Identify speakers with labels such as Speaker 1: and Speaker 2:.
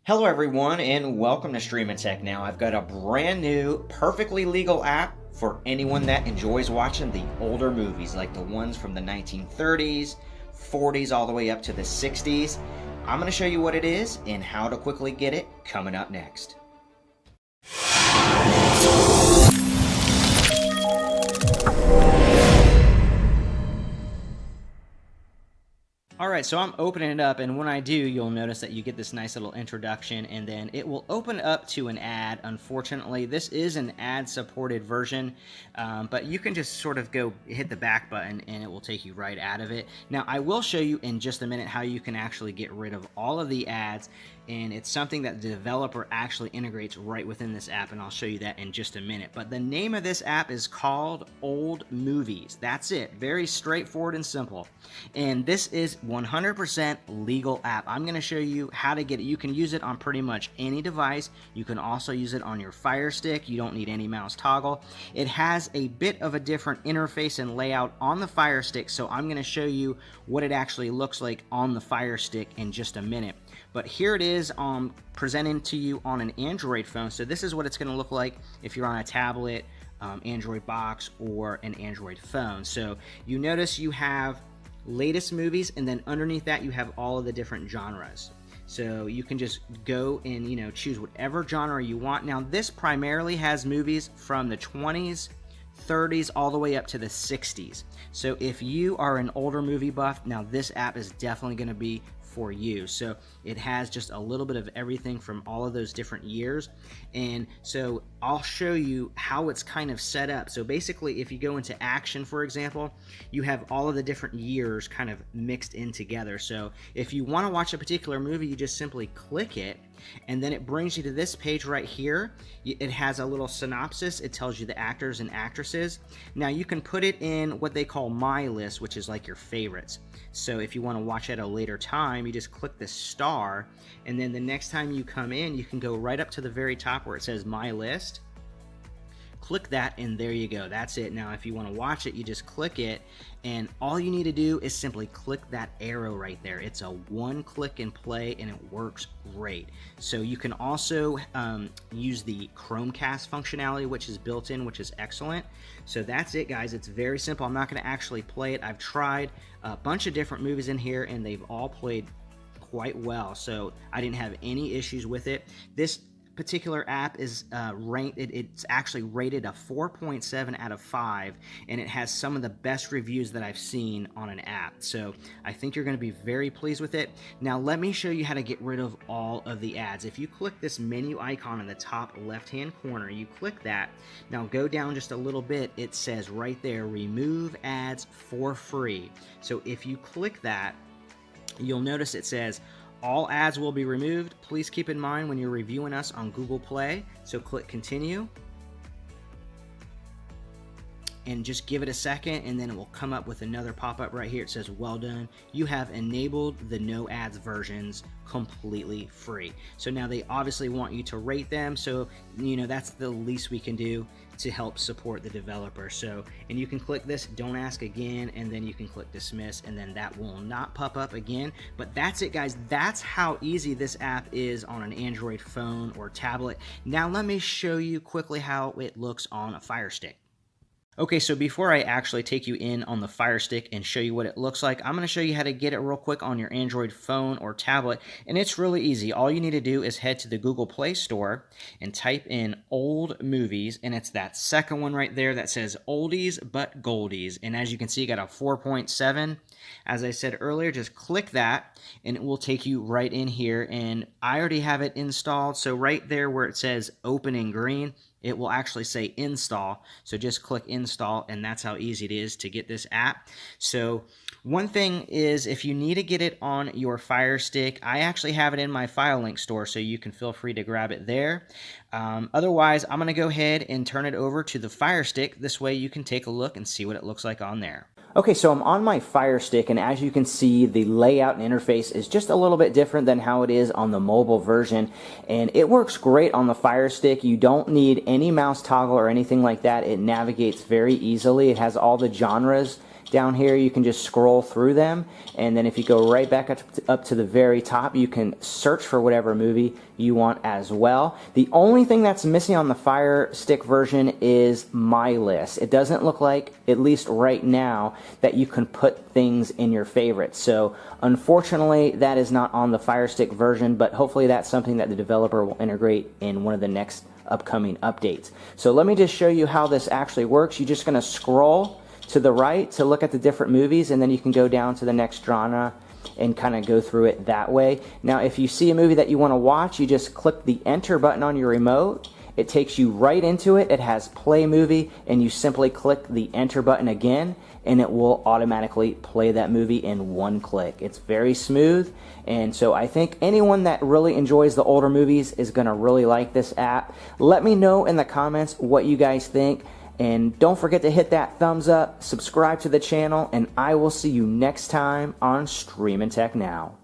Speaker 1: Hello everyone and welcome to streamandtechnow. I've got a brand new, perfectly legal app for anyone that enjoys watching the older movies, like the ones from the 1930s, 40s, all the way up to the 60s. I'm going to show you what it is and how to quickly get it coming up next. Alright, so I'm opening it up, and when I do, you'll notice that you get this nice little introduction, and then it will open up to an ad. Unfortunately, this is an ad-supported version, but you can just sort of go hit the back button, and it will take you right out of it. Now, I will show you in just a minute how you can actually get rid of all of the ads, and it's something that the developer actually integrates right within this app, and I'll show you that in just a minute. But the name of this app is called Old Movies. That's it. Very straightforward and simple. And this is 100% legal app. I'm going to show you how to get it. You can use it on pretty much any device. You can also use it on your Fire Stick. You don't need any mouse toggle. It has a bit of a different interface and layout on the Fire Stick, so I'm going to show you what it actually looks like on the Fire Stick in just a minute. But here it is presenting to you on an Android phone. So this is what it's going to look like if you're on a tablet, Android box, or an Android phone. So you notice you have latest movies, and then underneath that you have all of the different genres. So you can just go and choose whatever genre you want. Now this primarily has movies from the 20s, 30s, all the way up to the 60s. So if you are an older movie buff, now this app is definitely going to be for you. So it has just a little bit of everything from all of those different years, and so I'll show you how it's kind of set up. So basically, if you go into action, for example, you have all of the different years kind of mixed in together. So if you want to watch a particular movie, you just simply click it, and then it brings you to this page right here. It has a little synopsis. It tells you the actors and actresses. Now you can put it in what they call My List, which is like your favorites. So if you want to watch at a later time, you just click the star, and then the next time you come in, you can go right up to the very top where it says My List. Click that, and there you go. That's it. Now if you want to watch it, you just click it, and all you need to do is simply click that arrow right there. It's a one click and play, and it works great. So you can also use the Chromecast functionality, which is built in, which is excellent. So that's it, guys. It's very simple. I'm not going to actually play it. I've tried a bunch of different movies in here, and they've all played quite well, so I didn't have any issues with it. This particular app is it's actually rated a 4.7 out of 5, and it has some of the best reviews that I've seen on an app, so I think you're going to be very pleased with it. Now let me show you how to get rid of all of the ads. If you click this menu icon in the top left hand corner, you click that. Now go down just a little bit. It says right there, remove ads for free. So if you click that, you'll notice it says all ads will be removed. Please keep in mind when you're reviewing us on Google Play. So click continue, and just give it a second, and then it will come up with another pop-up right here. It says well done, you have enabled the no ads versions completely free. So now they obviously want you to rate them, so that's the least we can do to help support the developer. So, and you can click this don't ask again, and then you can click dismiss, and then that will not pop up again. But that's it, guys. That's how easy this app is on an Android phone or tablet. Now let me show you quickly how it looks on a Fire Stick. Okay, so before I actually take you in on the Fire Stick and show you what it looks like, I'm going to show you how to get it real quick on your Android phone or tablet, and it's really easy. All you need to do is head to the Google Play Store and type in Old Movies, and it's that second one right there that says Oldies but Goldies, and as you can see, you got a 4.7. As I said earlier, just click that, and it will take you right in here, and I already have it installed, so right there where it says Open in green, it will actually say install. So just click install, and that's how easy it is to get this app. So one thing is, if you need to get it on your Fire Stick, I actually have it in my file link store, so you can feel free to grab it there. Otherwise, I'm going to go ahead and turn it over to the Fire Stick. This way you can take a look and see what it looks like on there. Okay, so I'm on my Fire Stick, and as you can see, the layout and interface is just a little bit different than how it is on the mobile version, and it works great on the Fire Stick. You don't need any mouse toggle or anything like that. It navigates very easily. It has all the genres Down here you can just scroll through them, and then if you go right back up to the very top, you can search for whatever movie you want as well. The only thing that's missing on the Fire Stick version is My List. It doesn't look like, at least right now, that you can put things in your favorites. So unfortunately that is not on the Fire Stick version, but hopefully that's something that the developer will integrate in one of the next upcoming updates. So let me just show you how this actually works. You're just going to scroll to the right to look at the different movies, and then you can go down to the next genre and kind of go through it that way. Now if you see a movie that you want to watch, you just click the enter button on your remote. It takes you right into it. It has play movie, and you simply click the enter button again, and it will automatically play that movie in one click. It's very smooth, and so I think anyone that really enjoys the older movies is going to really like this app. Let me know in the comments what you guys think, and don't forget to hit that thumbs up, subscribe to the channel, and I will see you next time on Stream and Tech Now.